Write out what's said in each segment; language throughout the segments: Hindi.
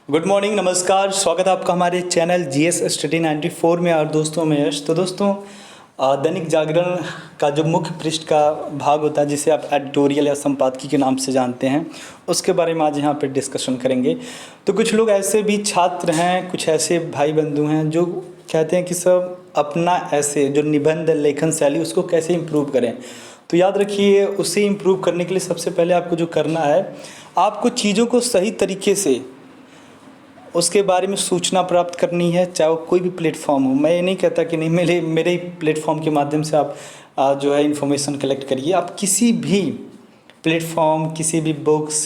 गुड मॉर्निंग, नमस्कार। स्वागत है आपका हमारे चैनल जीएस स्टडी 94 में। और दोस्तों मैं यश। तो दोस्तों दैनिक जागरण का जो मुख्य पृष्ठ का भाग होता है, जिसे आप एडिटोरियल या संपादकीय के नाम से जानते हैं, उसके बारे में आज यहाँ पे डिस्कशन करेंगे। तो कुछ लोग ऐसे भी छात्र हैं, कुछ ऐसे भाई बंधु हैं जो कहते हैं कि सब अपना ऐसे जो निबंध लेखन शैली उसको कैसे इम्प्रूव करें। तो याद रखिए, उसे इम्प्रूव करने के लिए सबसे पहले आपको जो करना है, आपको चीज़ों को सही तरीके से उसके बारे में सूचना प्राप्त करनी है, चाहे वो कोई भी प्लेटफॉर्म हो। मैं ये नहीं कहता कि नहीं, मेरे ही प्लेटफॉर्म के माध्यम से आप जो है इन्फॉर्मेशन कलेक्ट करिए। आप किसी भी प्लेटफॉर्म, किसी भी बुक्स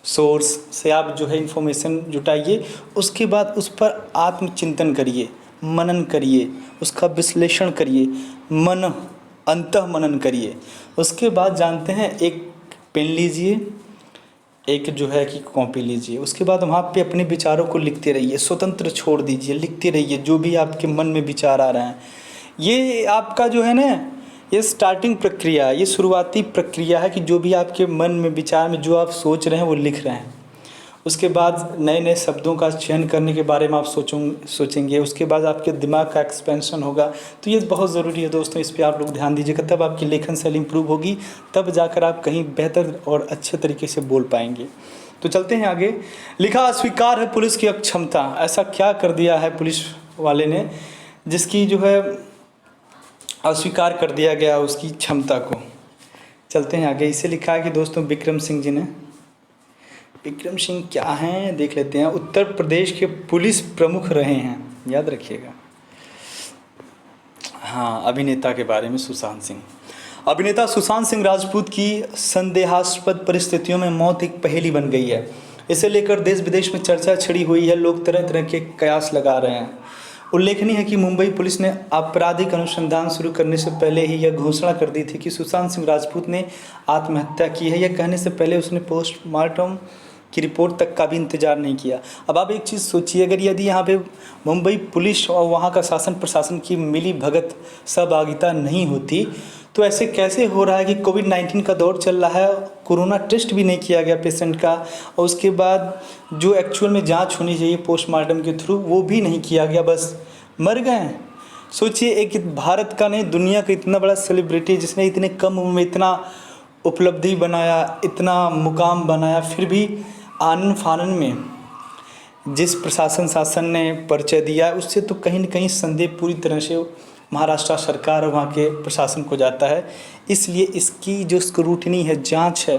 सोर्स से आप जो है इन्फॉर्मेशन जुटाइए। उसके बाद उस पर आत्मचिंतन करिए, मनन करिए, उसका विश्लेषण करिए, अंतः मनन करिए। उसके बाद जानते हैं, एक पेन लीजिए, एक जो है कि कॉपी लीजिए। उसके बाद वहाँ पे अपने विचारों को लिखते रहिए, स्वतंत्र छोड़ दीजिए, लिखते रहिए जो भी आपके मन में विचार आ रहे हैं। ये आपका जो है ना, ये स्टार्टिंग प्रक्रिया, ये शुरुआती प्रक्रिया है कि जो भी आपके मन में विचार में जो आप सोच रहे हैं वो लिख रहे हैं। उसके बाद नए नए शब्दों का चयन करने के बारे में आप सोचेंगे। उसके बाद आपके दिमाग का एक्सपेंशन होगा। तो ये बहुत ज़रूरी है दोस्तों, इस पर आप लोग ध्यान दीजिएगा। तब आपकी लेखन शैली इम्प्रूव होगी, तब जाकर आप कहीं बेहतर और अच्छे तरीके से बोल पाएंगे। तो चलते हैं आगे। लिखा, अस्वीकार है पुलिस की अक्षमता। ऐसा क्या कर दिया है पुलिस वाले ने जिसकी जो है अस्वीकार कर दिया गया उसकी क्षमता को। चलते हैं आगे। इसे लिखा है कि दोस्तों विक्रम सिंह जी ने। विक्रम सिंह क्या हैं देख लेते हैं। उत्तर प्रदेश के पुलिस प्रमुख रहे हैं, याद रखिएगा। हाँ, अभिनेता के बारे में, सुशांत सिंह। अभिनेता सुशांत सिंह राजपूत की संदेहास्पद परिस्थितियों में मौत एक पहेली बन गई है। इसे लेकर देश विदेश में चर्चा छिड़ी हुई है। लोग तरह तरह के कयास लगा रहे हैं। उल्लेखनीय है कि मुंबई पुलिस ने आपराधिक अनुसंधान शुरू करने से पहले ही यह घोषणा कर दी थी कि सुशांत सिंह राजपूत ने आत्महत्या की है। यह कहने से पहले उसने पोस्टमार्टम की रिपोर्ट तक का भी इंतजार नहीं किया। अब आप एक चीज़ सोचिए, अगर यदि यहाँ पे मुंबई पुलिस और वहाँ का शासन प्रशासन की मिली भगत सहभागिता नहीं होती, तो ऐसे कैसे हो रहा है कि कोविड-19 का दौर चल रहा है, कोरोना टेस्ट भी नहीं किया गया पेशेंट का, और उसके बाद जो एक्चुअल में जांच होनी चाहिए पोस्टमार्टम के थ्रू वो भी नहीं किया गया, बस मर गए। सोचिए, एक भारत का नहीं, दुनिया का इतना बड़ा सेलिब्रिटी जिसने इतने कम उम्र में इतना उपलब्धि बनाया, इतना मुकाम बनाया, फिर भी आनन फानन में जिस प्रशासन शासन ने परिचय दिया, उससे तो कहीं न कहीं संदेह पूरी तरह से महाराष्ट्र सरकार और वहाँ के प्रशासन को जाता है। इसलिए इसकी जो स्क्रूटनी है, जांच है,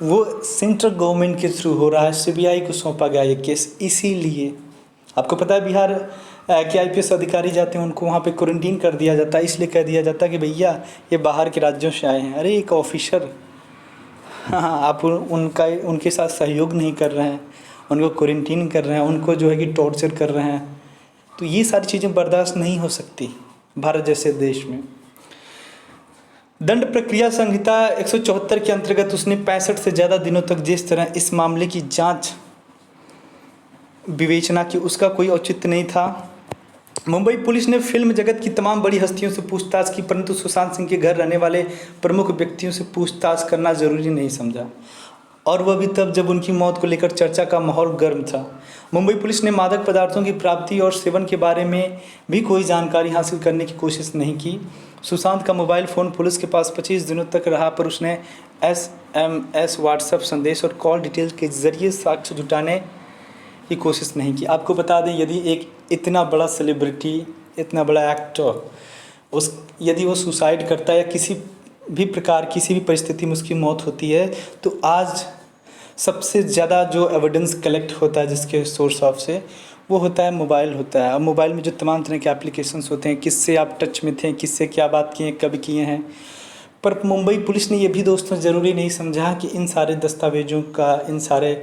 वो सेंट्रल गवर्नमेंट के थ्रू हो रहा है। सीबीआई को सौंपा गया ये केस। इसीलिए आपको पता है, बिहार के आईपीएस अधिकारी जाते हैं, उनको वहाँ पे क्वारंटीन कर दिया जाता है। इसलिए कह दिया जाता है कि भैया ये बाहर के राज्यों से आए हैं। अरे एक ऑफिसर, हाँ, आप उनके साथ सहयोग नहीं कर रहे हैं, उनको क्वारंटीन कर रहे हैं, उनको जो है कि टॉर्चर कर रहे हैं, तो ये सारी चीज़ें बर्दाश्त नहीं हो सकती भारत जैसे देश में। दंड प्रक्रिया संहिता 174 के अंतर्गत उसने 65 से ज़्यादा दिनों तक जिस तरह इस मामले की जांच विवेचना की, उसका कोई औचित्य नहीं था। मुंबई पुलिस ने फिल्म जगत की तमाम बड़ी हस्तियों से पूछताछ की, परंतु सुशांत सिंह के घर रहने वाले प्रमुख व्यक्तियों से पूछताछ करना जरूरी नहीं समझा, और वह भी तब जब उनकी मौत को लेकर चर्चा का माहौल गर्म था। मुंबई पुलिस ने मादक पदार्थों की प्राप्ति और सेवन के बारे में भी कोई जानकारी हासिल करने की कोशिश नहीं की। सुशांत का मोबाइल फ़ोन पुलिस के पास 25 दिनों तक रहा, पर उसने SMS, व्हाट्सएप संदेश और कॉल डिटेल्स के जरिए साक्ष्य जुटाने की कोशिश नहीं की। आपको बता दें, यदि एक इतना बड़ा सेलिब्रिटी, इतना बड़ा एक्टर, यदि वो सुसाइड करता है या किसी भी प्रकार, किसी भी परिस्थिति में उसकी मौत होती है, तो आज सबसे ज़्यादा जो एविडेंस कलेक्ट होता है जिसके सोर्स ऑफ से, वो होता है मोबाइल होता है। और मोबाइल में जो तमाम तरह के एप्लीकेशंस होते हैं, किससे आप टच में थे, किससे क्या बात किए, कब किए हैं। पर मुंबई पुलिस ने ये भी दोस्तों ज़रूरी नहीं समझा कि इन सारे दस्तावेज़ों का, इन सारे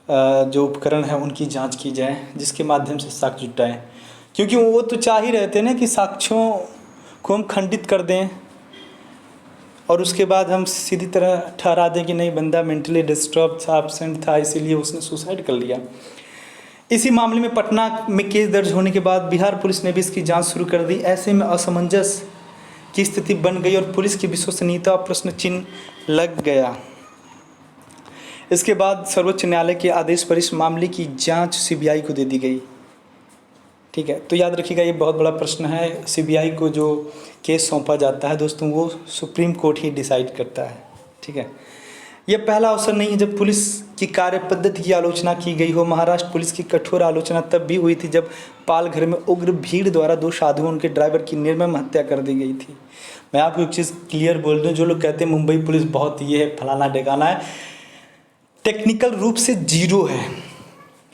जो उपकरण हैं उनकी जांच की जाए, जिसके माध्यम से साक्ष्य जुटाएं। क्योंकि वो तो चाह ही रहे थे ना कि साक्ष्यों को हम खंडित कर दें और उसके बाद हम सीधी तरह ठहरा दें कि नहीं, बंदा मेंटली डिस्टर्ब था, एब्सेंट था, इसीलिए उसने सुसाइड कर लिया। इसी मामले में पटना में केस दर्ज होने के बाद बिहार पुलिस ने भी इसकी जांच शुरू कर दी। ऐसे में असमंजस की स्थिति बन गई और पुलिस की विश्वसनीयता प्रश्न चिन्ह लग गया। इसके बाद सर्वोच्च न्यायालय के आदेश पर इस मामले की जांच सीबीआई को दे दी गई। ठीक है, तो याद रखिएगा ये बहुत बड़ा प्रश्न है। सीबीआई को जो केस सौंपा जाता है दोस्तों वो सुप्रीम कोर्ट ही डिसाइड करता है। ठीक है, यह पहला अवसर नहीं है जब पुलिस की कार्य पद्धति की आलोचना की गई हो। महाराष्ट्र पुलिस की कठोर आलोचना तब भी हुई थी जब पालघर में उग्र भीड़ द्वारा 2 साधुओं उनके ड्राइवर की निर्मम हत्या कर दी गई थी। मैं आपको एक चीज़ क्लियर बोल दूँ, जो लोग कहते हैं मुंबई पुलिस बहुत ये है फलाना ढिकाना है, टेक्निकल रूप से जीरो है।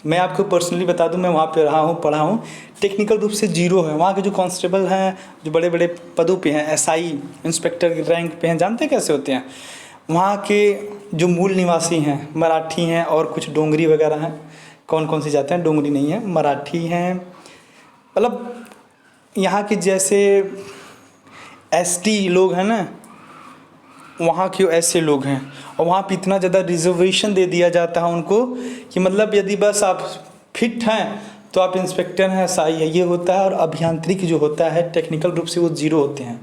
मैं आपको पर्सनली बता दूं, मैं वहाँ पे रहा हूँ, पढ़ा हूँ, टेक्निकल रूप से जीरो है। वहाँ के जो कांस्टेबल हैं, जो बड़े बड़े पदों पे हैं, एसआई इंस्पेक्टर के रैंक पे हैं, जानते हैं कैसे होते हैं? वहाँ के जो मूल निवासी हैं मराठी हैं और कुछ डोंगरी वगैरह हैं। कौन कौन सी जाते हैं? डोंगरी नहीं है, मराठी हैं, मतलब यहाँ के जैसे एसटी लोग हैं ना, वहाँ के ऐसे लोग हैं। और वहाँ पे इतना ज़्यादा रिजर्वेशन दे दिया जाता है उनको कि मतलब यदि बस आप फिट हैं तो आप इंस्पेक्टर हैं, एसआई है, ये होता है। और अभियांत्रिक जो होता है टेक्निकल रूप से वो जीरो होते हैं।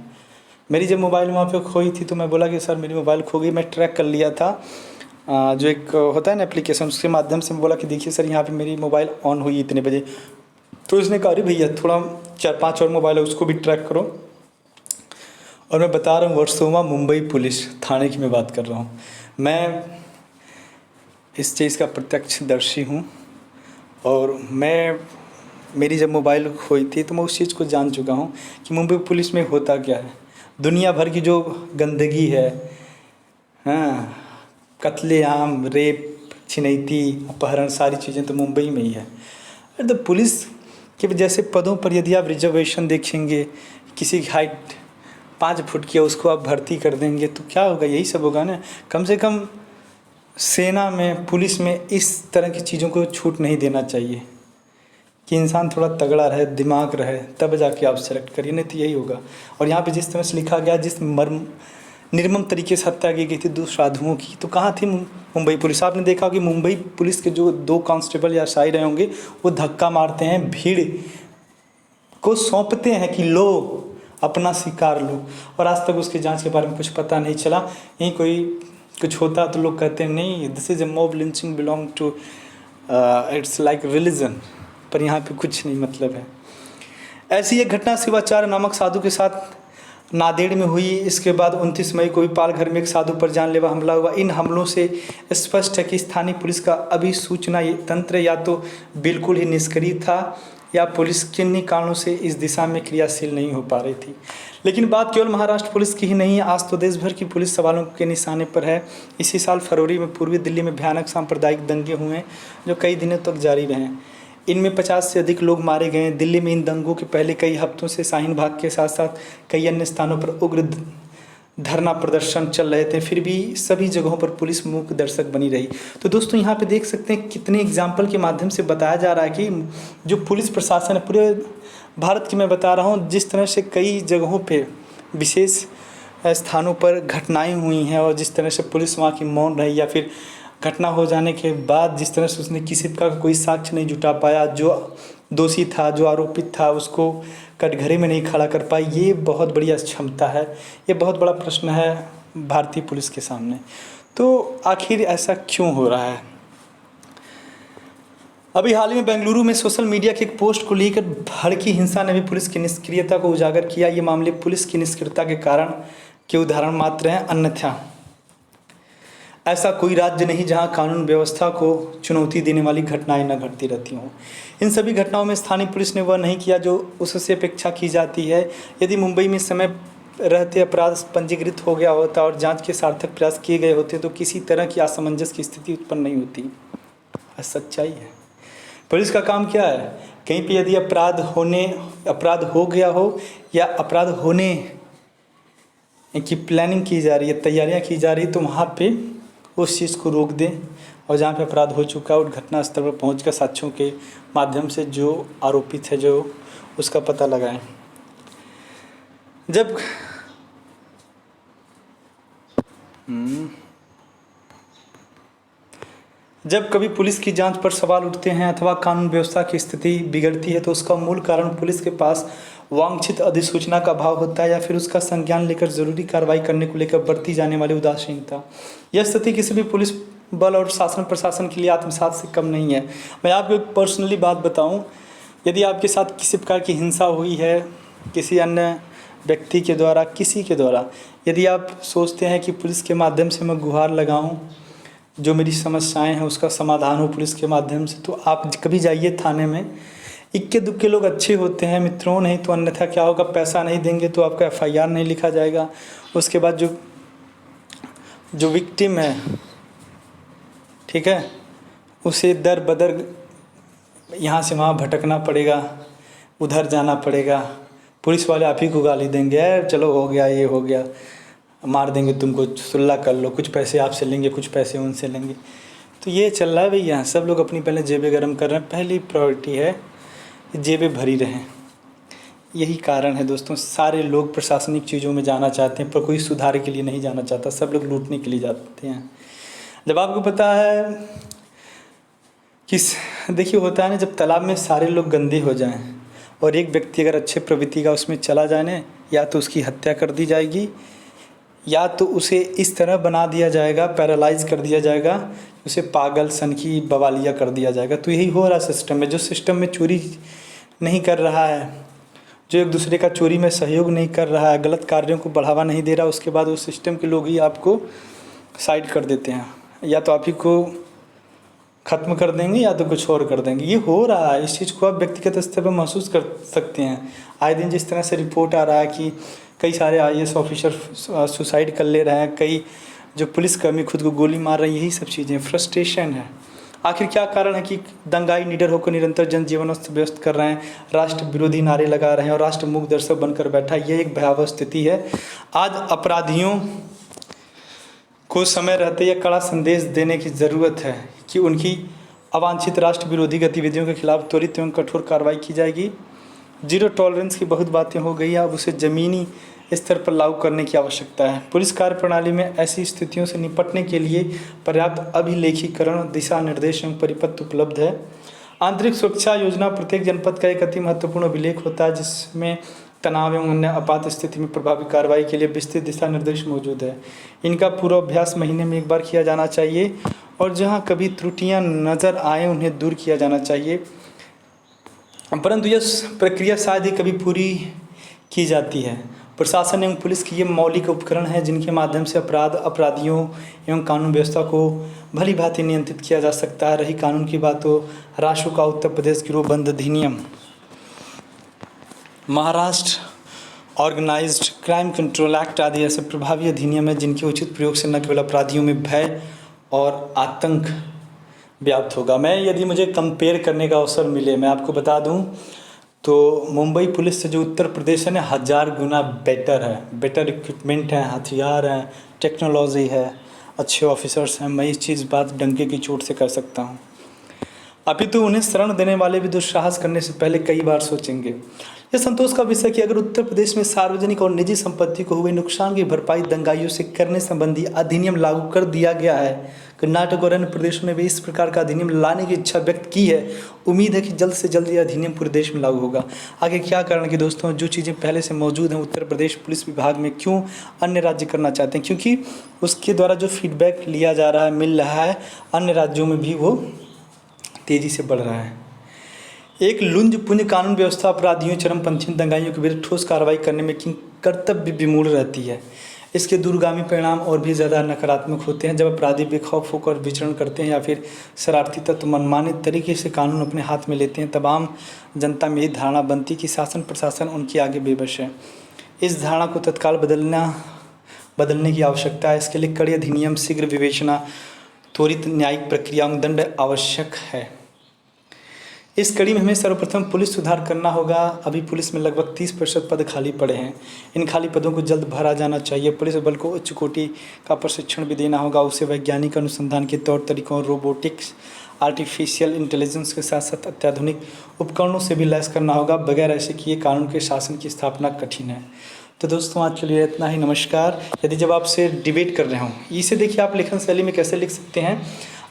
मेरी जब मोबाइल वहाँ पे खोई थी तो मैं बोला कि सर मेरी मोबाइल खो गई। मैं ट्रैक कर लिया था, जो एक होता है ना एप्लीकेशन, उसके माध्यम से मैं बोला कि देखिए सर यहाँ पे मेरी मोबाइल ऑन हुई इतने बजे। तो उसने कहा अरे भैया थोड़ा 4-5 और मोबाइल है उसको भी ट्रैक करो। और मैं बता रहा हूँ वर्सोवा मुंबई पुलिस थाने की मैं बात कर रहा हूँ। मैं इस चीज़ का प्रत्यक्षदर्शी हूँ और मेरी जब मोबाइल खोई थी तो मैं उस चीज़ को जान चुका हूँ कि मुंबई पुलिस में होता क्या है। दुनिया भर की जो गंदगी है, हाँ, कत्लेआम, रेप, छिनैती, अपहरण, सारी चीज़ें तो मुंबई में ही है। तो पुलिस के जैसे पदों पर यदि आप रिजर्वेशन देखेंगे, किसी की हाइट 5 फुट की है उसको आप भर्ती कर देंगे तो क्या होगा? यही सब होगा ना। कम से कम सेना में, पुलिस में इस तरह की चीज़ों को छूट नहीं देना चाहिए कि इंसान थोड़ा तगड़ा रहे, दिमाग रहे, तब जाके आप सेलेक्ट करिए, नहीं तो यही होगा। और यहाँ पे जिस तरह से लिखा गया, जिस निर्मम तरीके से हत्या की गई थी 2 साधुओं की, तो कहाँ थी मुंबई पुलिस? आपने देखा कि मुंबई पुलिस के जो 2 कांस्टेबल या एसआई रहे होंगे वो धक्का मारते हैं, भीड़ को सौंपते हैं कि लो अपना शिकार लो। और आज तक उसकी जांच के बारे में कुछ पता नहीं चला। यहीं कोई कुछ होता तो लोग कहते हैं नहीं this is a mob lynching belong to it's like religion, पर यहाँ पे कुछ नहीं मतलब है। ऐसी एक घटना शिवाचार्य नामक साधु के साथ नांदेड़ में हुई। इसके बाद 29 मई को भी पालघर में एक साधु पर जानलेवा हमला हुआ। इन हमलों से स्पष्ट है कि स्थानीय पुलिस का अभिसूचना तंत्र या तो बिल्कुल ही निष्क्रिय था या पुलिस किन्हीं कारणों से इस दिशा में क्रियाशील नहीं हो पा रही थी। लेकिन बात केवल महाराष्ट्र पुलिस की ही नहीं है, आज तो देश भर की पुलिस सवालों के निशाने पर है। इसी साल फरवरी में पूर्वी दिल्ली में भयानक सांप्रदायिक दंगे हुए जो कई दिनों तक जारी रहे। इनमें 50 से अधिक लोग मारे गए। दिल्ली में इन दंगों के पहले कई हफ्तों से शाहीन बाग के साथ साथ कई अन्य स्थानों पर उग्र धरना प्रदर्शन चल रहे थे, फिर भी सभी जगहों पर पुलिस मूक दर्शक बनी रही। तो दोस्तों यहाँ पे देख सकते हैं कितने एग्जाम्पल के माध्यम से बताया जा रहा है कि जो पुलिस प्रशासन है पूरे भारत की, मैं बता रहा हूँ, जिस तरह से कई जगहों पे विशेष स्थानों पर घटनाएं हुई हैं और जिस तरह से पुलिस वहाँ की मौन रही, या फिर घटना हो जाने के बाद जिस तरह से उसने किसी का कोई साक्ष्य नहीं जुटा पाया, जो दोषी था, जो आरोपित था, उसको कटघरे में नहीं खड़ा कर पाई, ये बहुत बड़ी अक्षमता है। ये बहुत बड़ा प्रश्न है भारतीय पुलिस के सामने। तो आखिर ऐसा क्यों हो रहा है? अभी हाल ही में बेंगलुरु में सोशल मीडिया के एक पोस्ट को लेकर भड़की हिंसा ने भी पुलिस की निष्क्रियता को उजागर किया। ये मामले पुलिस की निष्क्रियता के कारण के उदाहरण मात्र हैं, अन्यथा ऐसा कोई राज्य नहीं जहां कानून व्यवस्था को चुनौती देने वाली घटनाएं न घटती रहती हों। इन सभी घटनाओं में स्थानीय पुलिस ने वह नहीं किया जो उससे अपेक्षा की जाती है। यदि मुंबई में समय रहते अपराध पंजीकृत हो गया होता और जांच के सार्थक प्रयास किए गए होते तो किसी तरह की असमंजस की स्थिति उत्पन्न नहीं होती। सच्चाई है। पुलिस का काम क्या है? कहीं पे यदि अपराध हो गया हो या अपराध होने की प्लानिंग की जा रही है, तैयारियां की जा रही है, तो वहाँ पे उस चीज़ को रोक दें और जहाँ पे अपराध हो चुका है उस घटना स्थल पर पहुंचकर साक्ष्यों के माध्यम से जो आरोपित है जो उसका पता लगाएं। जब कभी पुलिस की जांच पर सवाल उठते हैं अथवा कानून व्यवस्था की स्थिति बिगड़ती है तो उसका मूल कारण पुलिस के पास वांछित अधिसूचना का अभाव होता है या फिर उसका संज्ञान लेकर जरूरी कार्रवाई करने को लेकर बरती जाने वाली उदासीनता। यह स्थिति किसी भी पुलिस बल और शासन प्रशासन के लिए आत्मसात से कम नहीं है। मैं आपको एक पर्सनली बात बताऊं, यदि आपके साथ किसी प्रकार की हिंसा हुई है किसी अन्य व्यक्ति के द्वारा, किसी के द्वारा, यदि आप सोचते हैं कि पुलिस के माध्यम से मैं गुहार लगाऊं, जो मेरी समस्याएं हैं उसका समाधान हो पुलिस के माध्यम से, तो आप कभी जाइए थाने में। इक्के दुक्के लोग अच्छे होते हैं मित्रों, नहीं तो अन्यथा क्या होगा, पैसा नहीं देंगे तो आपका FIR नहीं लिखा जाएगा। उसके बाद जो विक्टिम है, ठीक है, उसे दर बदर यहाँ से वहाँ भटकना पड़ेगा, उधर जाना पड़ेगा। पुलिस वाले आप ही को गाली देंगे, यार चलो हो गया, ये हो गया, मार देंगे तुमको, सुलह कर लो, कुछ पैसे आपसे लेंगे, कुछ पैसे उनसे लेंगे। तो ये चल रहा है भैया, सब लोग अपनी पहले जेबें गर्म कर रहे हैं। पहली प्रायोरिटी है कि जेबें भरी रहें। यही कारण है दोस्तों, सारे लोग प्रशासनिक चीज़ों में जाना चाहते हैं पर कोई सुधार के लिए नहीं जाना चाहता, सब लोग लूटने के लिए जाते हैं। जब आपको पता है कि देखिए होता है ना, जब तालाब में सारे लोग गंदे हो जाएं और एक व्यक्ति अगर अच्छे प्रवृत्ति का उसमें चला जाए, या तो उसकी हत्या कर दी जाएगी या तो उसे इस तरह बना दिया जाएगा, पैरालाइज कर दिया जाएगा, उसे पागल सनकी बवालिया कर दिया जाएगा। तो यही हो रहा सिस्टम में। जो सिस्टम में चोरी नहीं कर रहा है, जो एक दूसरे का चोरी में सहयोग नहीं कर रहा है, गलत कार्यों को बढ़ावा नहीं दे रहा, उसके बाद उस सिस्टम के लोग ही आपको साइड कर देते हैं, या तो आप ही को ख़त्म कर देंगे या तो कुछ और कर देंगे। ये हो रहा है, इस चीज़ को आप व्यक्तिगत स्तर पर महसूस कर सकते हैं। आए दिन जिस तरह से रिपोर्ट आ रहा है कि कई सारे IAS ऑफिसर सुसाइड कर ले रहे हैं, कई जो पुलिसकर्मी खुद को गोली मार रहे हैं, यही सब चीज़ें फ्रस्ट्रेशन है। आखिर क्या कारण है कि दंगाई निडर होकर निरंतर जनजीवन अस्त व्यस्त कर रहे हैं, राष्ट्र विरोधी नारे लगा रहे हैं और राष्ट्र मुख दर्शक बनकर बैठा है। ये एक भयावह स्थिति है। आज अपराधियों को समय रहते यह कड़ा संदेश देने की ज़रूरत है कि उनकी अवांछित राष्ट्र विरोधी गतिविधियों के खिलाफ त्वरित एवं कठोर कार्रवाई की जाएगी। जीरो टॉलरेंस की बहुत बातें हो गई, अब उसे ज़मीनी स्तर पर लागू करने की आवश्यकता है। पुलिस कार्य प्रणाली में ऐसी स्थितियों से निपटने के लिए पर्याप्त अभिलेखीकरण, दिशा निर्देश एवं परिपत्र उपलब्ध है। आंतरिक सुरक्षा योजना प्रत्येक जनपद का एक अति महत्वपूर्ण अभिलेख होता है, जिसमें तनाव एवं अन्य आपात स्थिति में प्रभावी कार्रवाई के लिए विस्तृत दिशा निर्देश मौजूद है। इनका पूर्वाभ्यास महीने में एक बार किया जाना चाहिए और जहां कभी त्रुटियां नज़र आए उन्हें दूर किया जाना चाहिए, परंतु यह प्रक्रिया शायद ही कभी पूरी की जाती है। प्रशासन एवं पुलिस की ये मौलिक उपकरण है जिनके माध्यम से अपराधियों एवं कानून व्यवस्था को भली भांति नियंत्रित किया जा सकता है। रही कानून की बात तो राष्ट्र का उत्तर प्रदेश गिरोहबंद अधिनियम, Maharashtra organized crime control act आदि ऐसे प्रभावी अधिनियम है जिनके उचित प्रयोग से न केवल अपराधियों में भय और आतंक व्याप्त होगा। मैं यदि मुझे कंपेयर करने का अवसर मिले, मैं आपको बता दूं तो मुंबई पुलिस से जो उत्तर प्रदेश है ना, 1000 गुना बेटर है। बेटर इक्विपमेंट है, हथियार हैं, टेक्नोलॉजी है, अच्छे ऑफिसर्स हैं। मैं इस बात डंके की चोट से कर सकता हूँ। अभी तो उन्हें शरण देने वाले भी दुस्साहस करने से पहले कई बार सोचेंगे। यह संतोष का विषय कि अगर उत्तर प्रदेश में सार्वजनिक और निजी संपत्ति को हुए नुकसान की भरपाई दंगाइयों से करने संबंधी अधिनियम लागू कर दिया गया है। कर्नाटक और अन्य प्रदेशों ने भी इस प्रकार का अधिनियम लाने की इच्छा व्यक्त की है। उम्मीद है कि जल्द से जल्द यह अधिनियम पूरे देश में लागू होगा। आगे क्या कारण कि दोस्तों, जो चीज़ें पहले से मौजूद हैं उत्तर प्रदेश पुलिस विभाग में, क्यों अन्य राज्य करना चाहते हैं? क्योंकि उसके द्वारा जो फीडबैक लिया जा रहा है, मिल रहा है, अन्य राज्यों में भी वो तेज़ी से बढ़ रहा है। एक लुंज पुंज कानून व्यवस्था अपराधियों, चरमपंथी दंगाइयों के विरुद्ध ठोस कार्रवाई करने में कर्तव्य विमूढ़ रहती है। इसके दूरगामी परिणाम और भी ज़्यादा नकारात्मक होते हैं जब अपराधी बेखौफ होकर विचरण करते हैं या फिर शरारती तत्व मनमाने तरीके से कानून अपने हाथ में लेते हैं। तब आम जनता में यही धारणा बनती है कि शासन प्रशासन उनके आगे बेबस है। इस धारणा को तत्काल बदलने की आवश्यकता है। इसके लिए कड़े अधिनियम, शीघ्र विवेचना, त्वरित न्यायिक प्रक्रिया एवं दंड आवश्यक है। इस कड़ी में हमें सर्वप्रथम पुलिस सुधार करना होगा। अभी पुलिस में लगभग 30% पद खाली पड़े हैं। इन खाली पदों को जल्द भरा जाना चाहिए। पुलिस बल को उच्च कोटि का प्रशिक्षण भी देना होगा। उसे वैज्ञानिक अनुसंधान के तौर तरीकों, रोबोटिक्स, आर्टिफिशियल इंटेलिजेंस के साथ साथ अत्याधुनिक उपकरणों से भी लैस करना होगा। बगैर ऐसे किए कानून के शासन की स्थापना कठिन है। तो दोस्तों, आज के लिए इतना ही। नमस्कार। यदि जब आपसे डिबेट कर रहे हों, इसे देखिए आप लेखन शैली में कैसे लिख सकते हैं।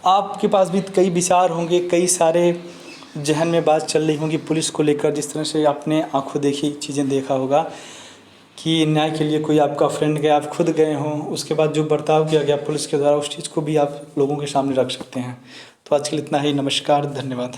आपके पास भी कई विचार होंगे, कई सारे जहन में बात चल रही होंगी पुलिस को लेकर, जिस तरह से आपने आंखों देखी चीज़ें देखा होगा। कि न्याय के लिए कोई आपका फ्रेंड गया, आप खुद गए हों, उसके बाद जो बर्ताव किया गया पुलिस के द्वारा, उस चीज़ को भी आप लोगों के सामने रख सकते हैं। तो आज के लिए इतना ही। नमस्कार, धन्यवाद।